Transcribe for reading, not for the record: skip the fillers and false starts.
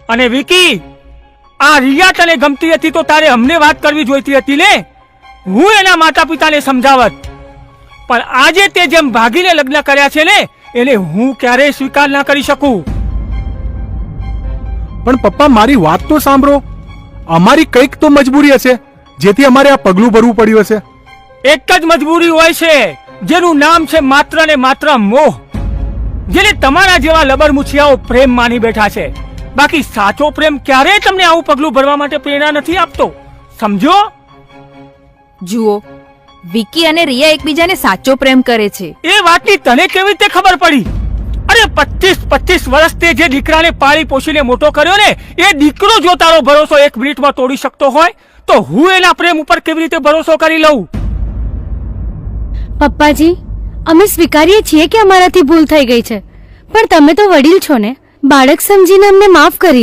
અને વિકી, આ રિયા તને ગમતી હતી તો તારે અમને વાત કરવી જોઈતી હતી ને. હું એના માતા પિતાને સમજાવત, પણ આજે તે જેમ ભાગીને લગ્ન કર્યા છે ને એને હું ક્યારેય સ્વીકાર ના કરી શકું. પણ પપ્પા, મારી વાત તો સાંભળો. અમારી કંઈક તો મજબૂરી હશે જેથી અમારે આ પગલું ભરવું પડ્યું હશે. એક જ મજબૂરી હોય છે જેનું નામ છે માત્ર ને માત્ર મોહ, જેને તમારા જેવા લબરમુછિયાઓ પ્રેમ માની બેઠા છે. બાકી સાચો પ્રેમ ક્યારેય તમને આવું પગલું ભરવા માટે પ્રેરણા નથી આપતો, સમજો? જુઓ, વિકી અને રિયા એકબીજાને સાચો પ્રેમ કરે છે. એ વાતની તને કેવી રીતે ખબર પડી? અરે 25 વર્ષ તે જે દીકરાને પાળી પોષીને મોટો કર્યો ને, એ દીકરો જો તારો ભરોસો 1 મિનિટમાં તોડી શકતો હોય તો હું એના પ્રેમ ઉપર કેવી રીતે ભરોસો કરી લઉં? પપ્પાજી, અમે સ્વીકારીએ છીએ કે અમારાથી ભૂલ થઈ ગઈ છે, પણ તમે તો વડીલ છો ને, બાળક સમજીને અમને માફ કરી